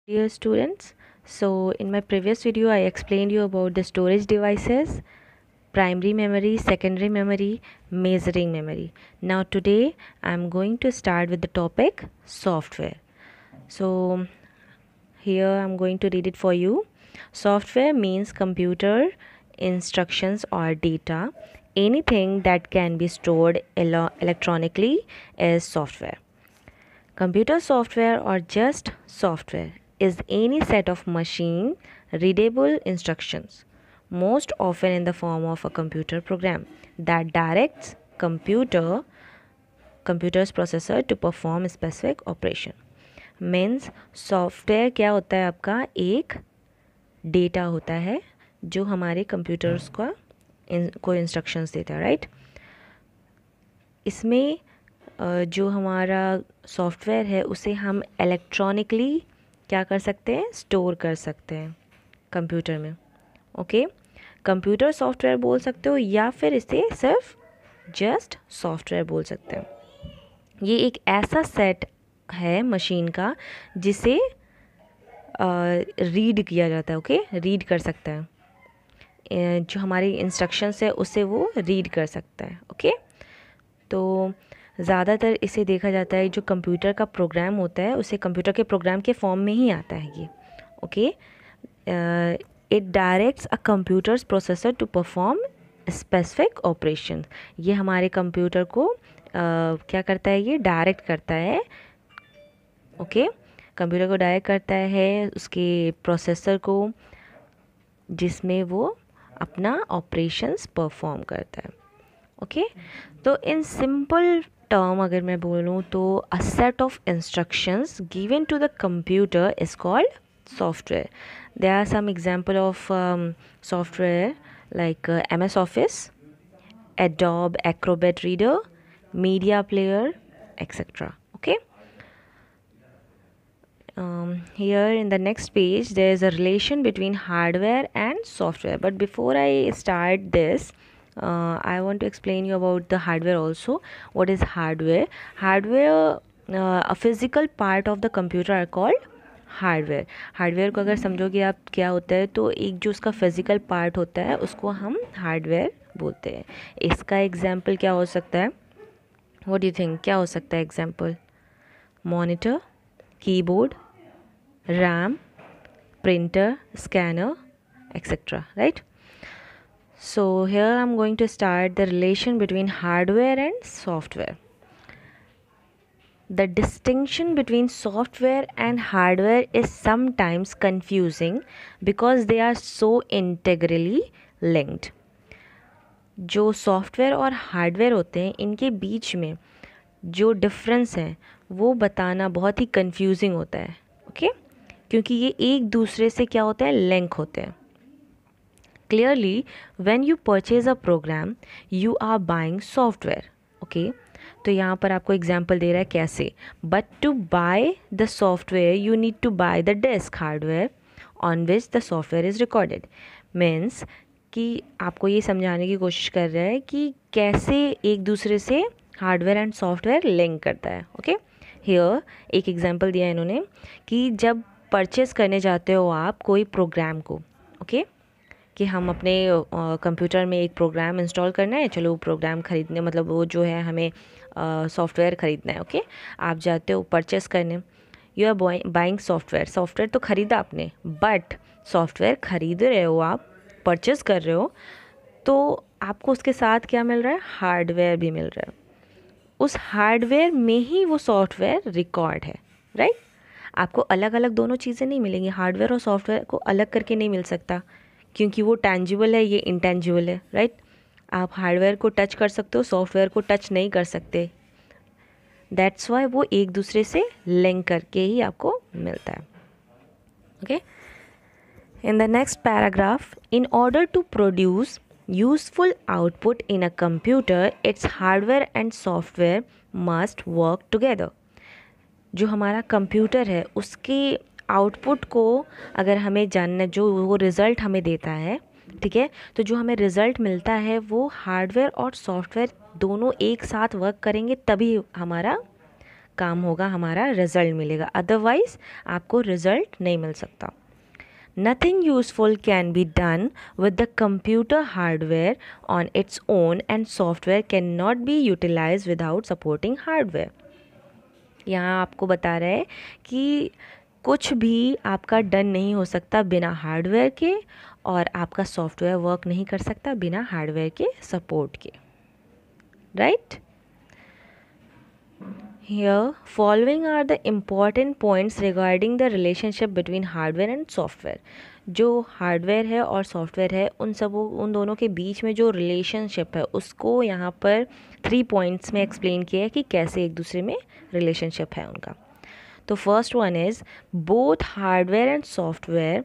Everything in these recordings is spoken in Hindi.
Dear students, so in my previous video I explained you about the storage devices, primary memory, secondary memory, measuring memory. Now today I am going to start with the topic software. So here I am going to read it for you. Software means computer instructions or data. Anything that can be stored electronically is software. Computer software or just software is any set of machine readable instructions, most often in the form of a computer program that directs computer's processor to perform a specific operation. Means software क्या होता है आपका एक डेटा होता है जो हमारे कंप्यूटर्स को इंस्ट्रक्शंस देता है, राइट। इसमें जो हमारा सॉफ्टवेयर है उसे हम इलेक्ट्रॉनिकली क्या कर सकते हैं, स्टोर कर सकते हैं कंप्यूटर में। ओके, कंप्यूटर सॉफ्टवेयर बोल सकते हो या फिर इसे सिर्फ जस्ट सॉफ्टवेयर बोल सकते हैं। ये एक ऐसा सेट है मशीन का जिसे रीड किया जाता है। ओके, रीड कर सकता है, जो हमारी इंस्ट्रक्शंस है उसे वो रीड कर सकता है। ओके, तो ज़्यादातर इसे देखा जाता है जो कंप्यूटर का प्रोग्राम होता है उसे कंप्यूटर के प्रोग्राम के फॉर्म में ही आता है ये। Okay, it directs a computer's processor to perform specific operation. ये हमारे कंप्यूटर को क्या करता है, ये डायरेक्ट करता है। ओके, कंप्यूटर को डायरेक्ट करता है उसके प्रोसेसर को, जिसमें वो अपना ऑपरेशंस परफॉर्म करता है। ओके, तो इन सिंपल टर्म अगर मैं बोलूँ तो a set of instructions given to the computer is called software. There are some example of software like MS Office, Adobe Acrobat Reader, Media Player, etc. Okay. Here in the next page there is a relation between hardware and software, but before I start this I want to explain you about the hardware also. What is hardware? Hardware, a physical part of the computer are called hardware. Hardware को अगर समझोगे आप क्या होता है, तो एक जो उसका फिज़िकल पार्ट होता है उसको हम हार्डवेयर बोलते हैं। इसका एग्जांपल क्या हो सकता है, व्हाट डू यू थिंक, क्या हो सकता है example? Monitor, keyboard, RAM, printer, scanner, etc. Right? So here I'm going to start the relation between hardware and software. The distinction between software and hardware is sometimes confusing because they are so integrally linked. जो सॉफ्टवेयर और हार्डवेयर होते हैं इनके बीच में जो डिफरेंस है वो बताना बहुत ही कंफ्यूजिंग होता है। ओके, क्योंकि ये एक दूसरे से क्या होते हैं, लिंक होते हैं। Clearly when you purchase a program you are buying software. Okay, तो यहाँ पर आपको एग्जांपल दे रहा है कैसे, but to buy the software you need to buy the disk hardware on which the software is recorded. Means कि आपको ये समझाने की कोशिश कर रहा है कि कैसे एक दूसरे से हार्डवेयर एंड सॉफ्टवेयर लिंक करता है। ओके, हियर एक एग्जांपल दिया इन्होंने कि जब परचेस करने जाते हो आप कोई प्रोग्राम को, ओके, कि हम अपने कंप्यूटर में एक प्रोग्राम इंस्टॉल करना है, चलो वो प्रोग्राम ख़रीदने, मतलब वो जो है हमें सॉफ्टवेयर ख़रीदना है। ओके, आप जाते हो परचेस करने, you are buying software. Software तो ख़रीदा आपने, बट सॉफ्टवेयर ख़रीद रहे हो आप, परचेस कर रहे हो, तो आपको उसके साथ क्या मिल रहा है, हार्डवेयर भी मिल रहा है। उस हार्डवेयर में ही वो सॉफ्टवेयर रिकॉर्ड है, राइट। आपको अलग अलग दोनों चीज़ें नहीं मिलेंगी, हार्डवेयर और सॉफ्टवेयर को अलग करके नहीं मिल सकता, क्योंकि वो टैंजिबल है, ये इंटेंजिबल है, राइट। आप हार्डवेयर को टच कर सकते हो, सॉफ्टवेयर को टच नहीं कर सकते। दैट्स वाई वो एक दूसरे से लिंक करके ही आपको मिलता है। Okay, in the next paragraph, in order to produce useful output in a computer, its hardware and software must work together. जो हमारा कंप्यूटर है उसके आउटपुट को अगर हमें जानना, जो वो रिज़ल्ट हमें देता है, ठीक है, तो जो हमें रिज़ल्ट मिलता है वो हार्डवेयर और सॉफ्टवेयर दोनों एक साथ वर्क करेंगे तभी हमारा काम होगा, हमारा रिजल्ट मिलेगा, अदरवाइज आपको रिजल्ट नहीं मिल सकता. Nothing useful can be done with the computer hardware on its own, and software cannot be utilized without supporting hardware. यहाँ आपको बता रहा है कि कुछ भी आपका डन नहीं हो सकता बिना हार्डवेयर के, और आपका सॉफ्टवेयर वर्क नहीं कर सकता बिना हार्डवेयर के सपोर्ट के. Right? Here, following are the important points regarding the relationship between hardware and software. जो हार्डवेयर है और सॉफ्टवेयर है उन दोनों के बीच में जो रिलेशनशिप है उसको यहाँ पर 3 पॉइंट्स में एक्सप्लेन किया है कि कैसे एक दूसरे में रिलेशनशिप है उनका. तो first one is both hardware and software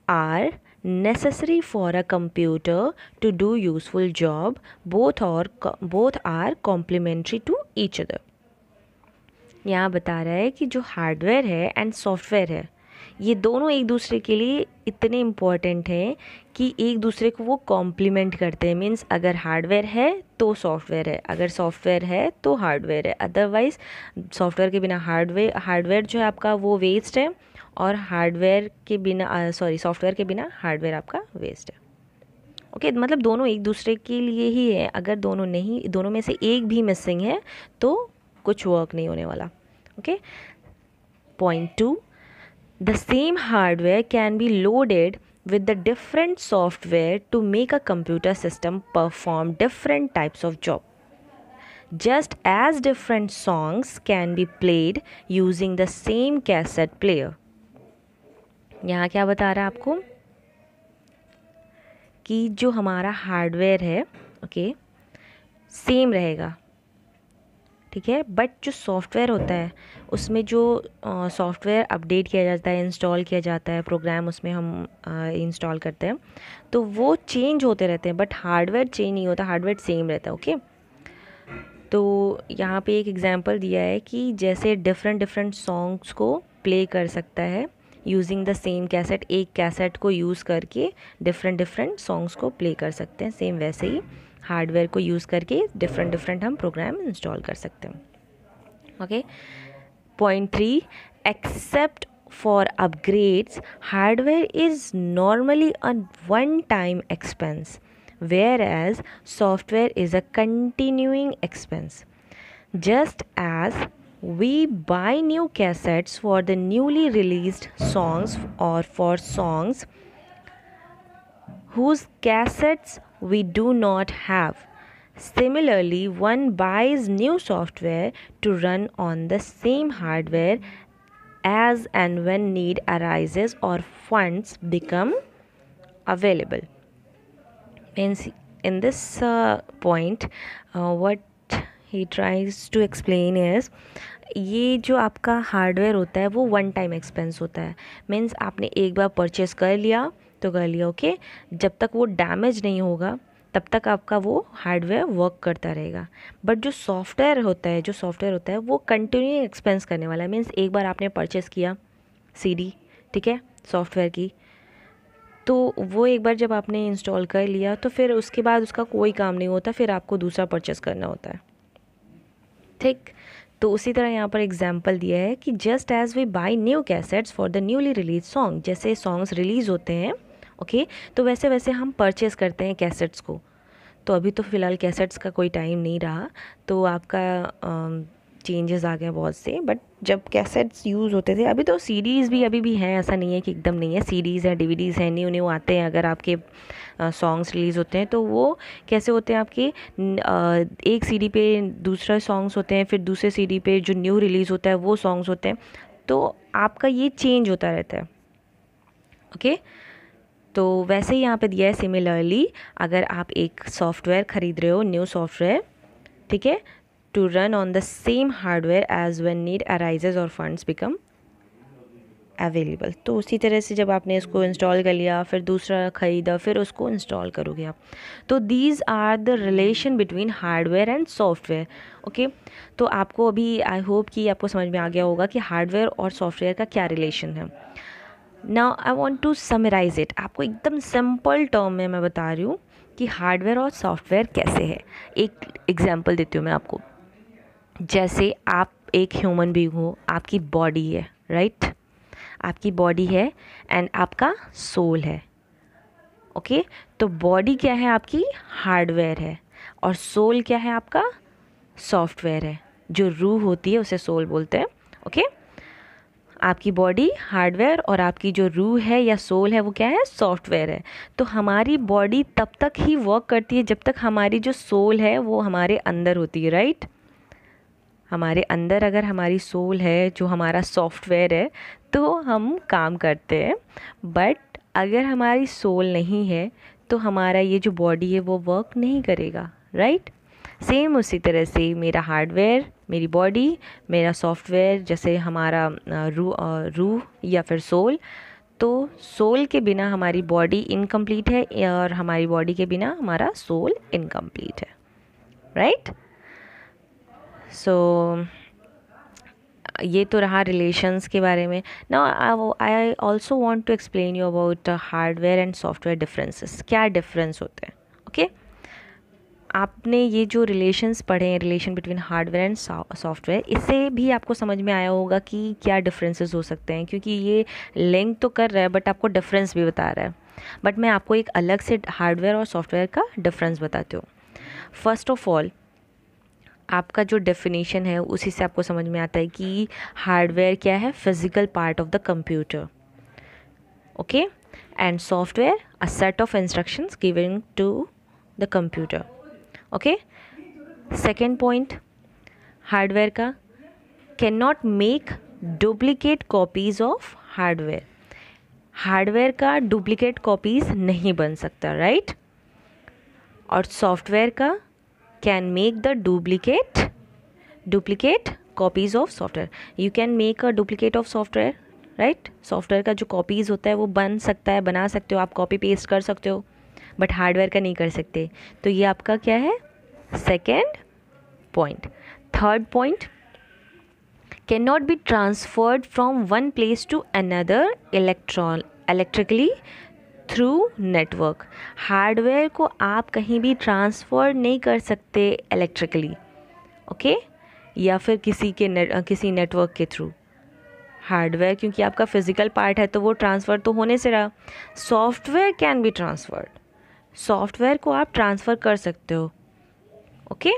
are necessary for a computer to do useful job. Both are complementary to each other. यहाँ बता रहा है कि जो हार्डवेयर है एंड सॉफ्टवेयर है ये दोनों एक दूसरे के लिए इतने इम्पॉर्टेंट हैं कि एक दूसरे को वो कॉम्प्लीमेंट करते हैं. मीन्स अगर हार्डवेयर है तो सॉफ्टवेयर है, अगर सॉफ्टवेयर है तो हार्डवेयर है, अदरवाइज सॉफ्टवेयर के बिना हार्डवेयर जो है आपका वो वेस्ट है, और सॉफ्टवेयर के बिना हार्डवेयर आपका वेस्ट है. ओके मतलब दोनों एक दूसरे के लिए ही है. अगर दोनों में से एक भी मिसिंग है तो कुछ वर्क नहीं होने वाला. Okay. Point 2, the same hardware can be loaded with the different software to make a computer system perform different types of job. Just as different songs can be played using the same cassette player. यहाँ क्या बता रहा है आपको कि जो हमारा हार्डवेयर है ओके सेम रहेगा, ठीक है, बट जो सॉफ्टवेयर होता है उसमें जो सॉफ्टवेयर अपडेट किया जाता है, इंस्टॉल किया जाता है, प्रोग्राम उसमें हम इंस्टॉल करते हैं तो वो चेंज होते रहते हैं, बट हार्डवेयर चेंज नहीं होता, हार्डवेयर सेम रहता है. ओके. तो यहाँ पे एक एग्जांपल दिया है कि जैसे डिफरेंट सॉन्ग्स को प्ले कर सकता है यूजिंग द सेम कैसेट, एक कैसेट को यूज़ करके डिफरेंट सॉन्ग्स को प्ले कर सकते हैं. सेम वैसे ही हार्डवेयर को यूज़ करके डिफरेंट हम प्रोग्राम इंस्टॉल कर सकते हैं. Okay. Point 3, except for upgrades hardware is normally a one time expense, whereas software is a continuing expense. Just as we buy new cassettes for the newly released songs or for songs whose cassettes we do not have, similarly one buys new software to run on the same hardware as and when need arises or funds become available. Means in this point what he tries to explain is ये जो आपका हार्डवेयर होता है वो वन टाइम एक्सपेंस होता है. मीन्स आपने एक बार परचेस कर लिया तो कर लिया. ओके. जब तक वो डैमेज नहीं होगा तब तक आपका वो हार्डवेयर वर्क करता रहेगा. बट जो सॉफ्टवेयर होता है वो कंटिन्यू एक्सपेंस करने वाला है. मीन्स एक बार आपने परचेस किया सीडी, ठीक है, सॉफ्टवेयर की, तो वो एक बार जब आपने इंस्टॉल कर लिया तो फिर उसके बाद उसका कोई काम नहीं होता, फिर आपको दूसरा परचेस करना होता है. ठीक. तो उसी तरह यहाँ पर एग्जांपल दिया है कि just as we buy new cassettes for the newly release song, जैसे सॉन्ग्स रिलीज़ होते हैं ओके तो वैसे वैसे हम परचेस करते हैं कैसेट्स को. तो अभी तो फ़िलहाल कैसेट्स का कोई टाइम नहीं रहा तो आपका चेंजेस आ गए बहुत से, बट जब कैसेट्स यूज़ होते थे, अभी तो सीडीज़ भी अभी भी हैं, ऐसा नहीं है कि एकदम नहीं है, सीडीज़ है, डीवीडीज़ हैं, न्यू आते हैं. अगर आपके सॉन्ग्स रिलीज़ होते हैं तो वो कैसे होते हैं आपके एक सीडी पे दूसरा सॉन्ग्स होते हैं, फिर दूसरे सीडी पे जो न्यू रिलीज़ होता है वो सॉन्ग्स होते हैं, तो आपका ये चेंज होता रहता है. ओके. तो वैसे ही यहाँ पे दिया है सिमिलरली अगर आप एक सॉफ्टवेयर ख़रीद रहे हो, न्यू सॉफ्टवेयर, ठीक है, to run on the same hardware as when need arises or funds become available. तो उसी तरह से जब आपने इसको इंस्टॉल कर लिया फिर दूसरा ख़रीदा फिर उसको इंस्टॉल करोगे आप. तो these are the relation between hardware and software. Okay. तो आपको अभी आई होप कि आपको समझ में आ गया होगा कि हार्डवेयर और सॉफ्टवेयर का क्या रिलेशन है. Now I want to summarise it. आपको एकदम सिंपल टर्म में मैं बता रही हूँ कि हार्डवेयर और सॉफ्टवेयर कैसे है. एक एग्जाम्पल देती हूँ मैं आपको. जैसे आप एक ह्यूमन बीइंग हो, आपकी बॉडी है, राइट? आपकी बॉडी है एंड आपका सोल है, ओके? तो बॉडी क्या है आपकी? हार्डवेयर है, और सोल क्या है आपका? सॉफ्टवेयर है। जो रूह होती है उसे सोल बोलते हैं, ओके? आपकी बॉडी हार्डवेयर और आपकी जो रूह है या सोल है वो क्या है? सॉफ्टवेयर है। तो हमारी बॉडी तब तक ही वर्क करती है जब तक हमारी जो सोल है वो हमारे अंदर होती है, राइट? हमारे अंदर अगर हमारी सोल है, जो हमारा सॉफ्टवेयर है, तो हम काम करते हैं। बट अगर हमारी सोल नहीं है तो हमारा ये जो बॉडी है वो वर्क नहीं करेगा, राइट? सेम उसी तरह से मेरा हार्डवेयर, मेरी बॉडी, मेरा सॉफ्टवेयर, जैसे हमारा रूह या फिर सोल। तो सोल के बिना हमारी बॉडी इनकम्प्लीट है और हमारी बॉडी के बिना हमारा सोल इनकम्प्लीट है, राइट? सो ये तो रहा रिलेशंस के बारे में। Now I also want to explain you about hardware and software differences. क्या डिफरेंस होते हैं, ओके? आपने ये जो रिलेशंस पढ़े हैं, relation between hardware and software, इससे भी आपको समझ में आया होगा कि क्या डिफरेंसेस हो सकते हैं, क्योंकि ये लिंक तो कर रहा है बट आपको डिफरेंस भी बता रहा है। बट मैं आपको एक अलग से हार्डवेयर और सॉफ्टवेयर का डिफरेंस बताती हूँ। फर्स्ट ऑफ ऑल, आपका जो डेफिनेशन है उसी से आपको समझ में आता है कि हार्डवेयर क्या है? Physical part of the computer, okay? And software a set of instructions given to the computer, okay? Second point hardware का, can not make duplicate copies of hardware. Hardware का डुप्लीकेट कॉपीज नहीं बन सकता, राइट? और सॉफ्टवेयर का can make the duplicate copies of software. You can make a duplicate of software, right? Software का जो कॉपीज़ होता है वो बन सकता है, बना सकते हो, आप कॉपी पेस्ट कर सकते हो, बट हार्डवेयर का नहीं कर सकते। तो ये आपका क्या है? Second point. Third point, can not be transferred from one place to another electrically through network. Hardware को आप कहीं भी ट्रांसफ़र नहीं कर सकते इलेक्ट्रिकली, ओके? या फिर किसी नेटवर्क के थ्रू। हार्डवेयर क्योंकि आपका फिजिकल पार्ट है तो वो ट्रांसफ़र तो होने से रहा। Software can be transferred, software को आप ट्रांसफ़र कर सकते हो, ओके?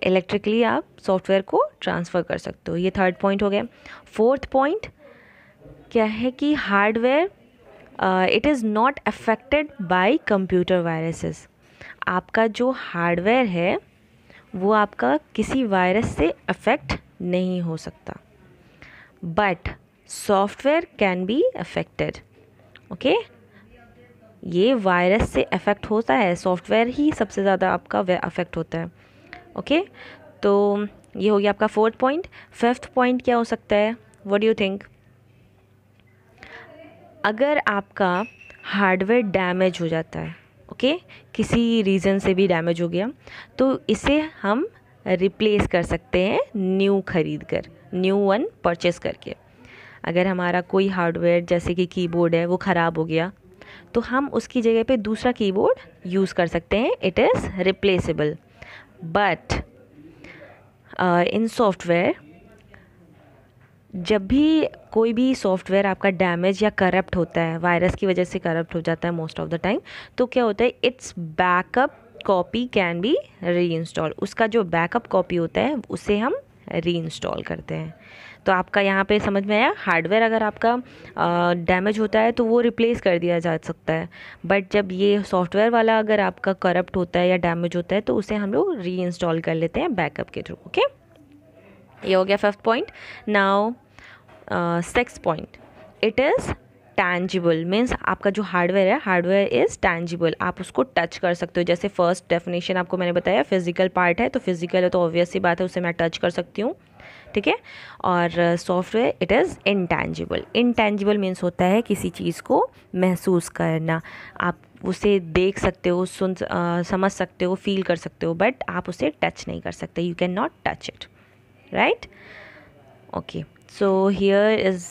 इलेक्ट्रिकली आप सॉफ्टवेयर को ट्रांसफ़र कर सकते हो। ये थर्ड पॉइंट हो गया। फोर्थ पॉइंट क्या है कि hardware it is not affected by computer viruses. आपका जो हार्डवेयर है वो आपका किसी वायरस से अफेक्ट नहीं हो सकता, but software can be affected, okay? ये वायरस से अफेक्ट होता है, सॉफ्टवेयर ही सबसे ज़्यादा आपका अफेक्ट होता है, ओके? तो ये हो गया आपका फोर्थ पॉइंट। फिफ्थ पॉइंट क्या हो सकता है? What do you think? अगर आपका हार्डवेयर डैमेज हो जाता है, ओके, किसी रीज़न से भी डैमेज हो गया, तो इसे हम रिप्लेस कर सकते हैं न्यू खरीद कर, न्यू वन परचेस करके। अगर हमारा कोई हार्डवेयर जैसे कि कीबोर्ड है वो ख़राब हो गया तो हम उसकी जगह पे दूसरा कीबोर्ड यूज़ कर सकते हैं, it is replaceable. But in software, जब भी कोई भी सॉफ्टवेयर आपका डैमेज या करप्ट होता है, वायरस की वजह से करप्ट हो जाता है मोस्ट ऑफ द टाइम, तो क्या होता है? It's backup copy can be री इंस्टॉल। उसका जो बैकअप कॉपी होता है उसे हम री इंस्टॉल करते हैं। तो आपका यहाँ पे समझ में आया, हार्डवेयर अगर आपका डैमेज होता है तो वो रिप्लेस कर दिया जा सकता है, बट जब ये सॉफ्टवेयर वाला अगर आपका करप्ट होता है या डैमेज होता है तो उसे हम लोग री इंस्टॉल कर लेते हैं बैकअप के थ्रू, ओके? ये हो गया fifth point. Now sixth point, it is tangible. Means आपका जो हार्डवेयर है, हार्डवेयर इज़ टैंजिबल, आप उसको टच कर सकते हो। जैसे फर्स्ट डेफिनेशन आपको मैंने बताया, फिजिकल पार्ट है तो फिजिकल है तो ऑब्वियस सी बात है उसे मैं टच कर सकती हूँ, ठीक है? और software it is intangible. Intangible means होता है किसी चीज़ को महसूस करना, आप उसे देख सकते हो, समझ सकते हो, फील कर सकते हो, बट आप उसे टच नहीं कर सकते, you can not touch it, right? Okay, so here is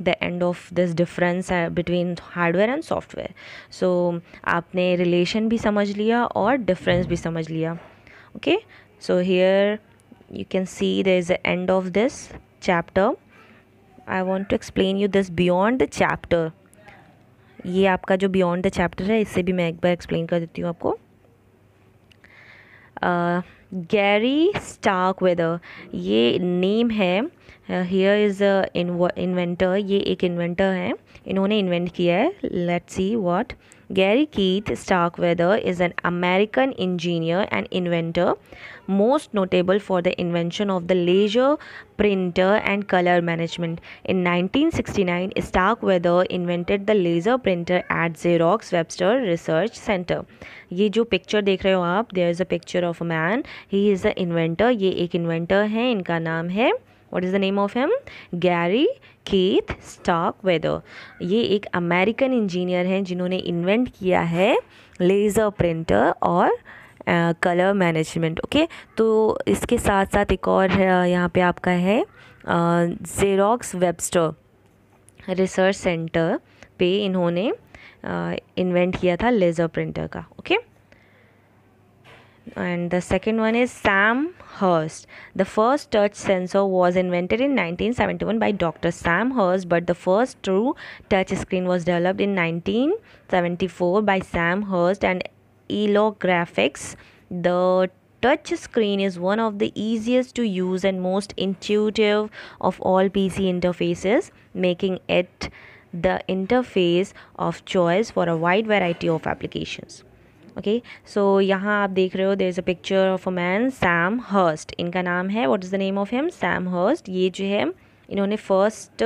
the end of this difference between hardware and software. So आपने relation भी समझ लिया और difference भी समझ लिया, okay? So here you can see there is an end of this chapter. I want to explain you this beyond the chapter. ये आपका जो बियॉन्ड द चैप्टर है इससे भी मैं एक बार एक्सप्लेन कर देती हूँ आपको. गैरी स्टार्कवेदर ये नेम है. Here is inventor. ये एक इन्वेंटर है, इन्होंने इन्वेंट किया है. Let's see what. Gary Keith Starkweather is an American engineer and inventor, most notable for the invention of the laser printer and color management. In 1969, Starkweather invented the laser printer at Xerox Webster Research Center. ये जो पिक्चर देख रहे हो आप, there is a picture of a man. He is the inventor. ये एक इन्वेंटर हैं, इनका नाम है, what is the name of him? Gary Keith Starkweather. ये एक अमेरिकन इंजीनियर हैं जिन्होंने इन्वेंट किया है लेज़र प्रिंटर और कलर मैनेजमेंट. ओके, तो इसके साथ साथ एक और यहाँ पे आपका है ज़ेरॉक्स वेबस्टर रिसर्च सेंटर पे इन्होंने इन्वेंट किया था लेज़र प्रिंटर का. Okay, and the second one is Sam Hurst. The first touch sensor was invented in 1971 by Dr. Sam Hurst, but the first true touch screen was developed in 1974 by Sam Hurst and Elo Graphics. The touch screen is one of the easiest to use and most intuitive of all PC interfaces, making it the interface of choice for a wide variety of applications. Okay, so यहाँ आप देख रहे हो there is a picture of a man, Sam Hurst इनका नाम है. What is the name of him? Sam Hurst. ये जो है इन्होंने फर्स्ट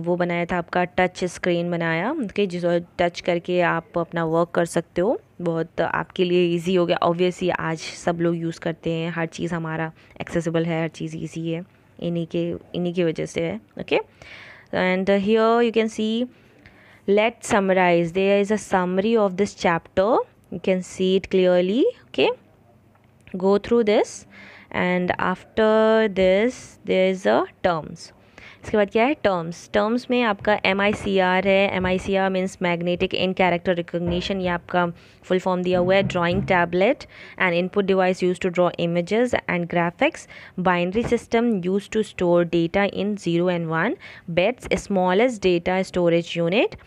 वो बनाया था आपका टच स्क्रीन बनाया. ओके, जिसको टच करके आप अपना वर्क कर सकते हो. बहुत आपके लिए इजी हो गया. ऑब्वियसली आज सब लोग यूज़ करते हैं, हर चीज़ हमारा एक्सेसिबल है, हर चीज़ ईजी है, इन्हीं की वजह से है. Okay, and here you can see, let's summarize. There is a summary of this chapter. You can see it clearly. Okay, go through this, and after this there is a terms. इसके बाद क्या है? टर्म्स में आपका MICR है. MICR means magnetic in character recognition. ये आपका फुल फॉर्म दिया हुआ है. Drawing tablet and input device use to draw images and graphics. Binary system use to store data in 0 and 1. Bits, smallest data storage unit.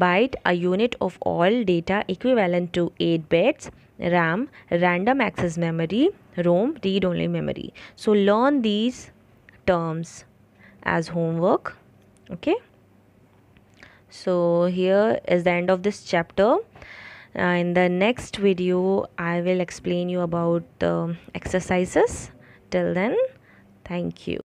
Byte, a unit of all data equivalent to 8 bits. RAM, random access memory. ROM, read-only memory. So learn these terms as homework. Okay, so here is the end of this chapter. In the next video I will explain you about the exercises. Till then, thank you.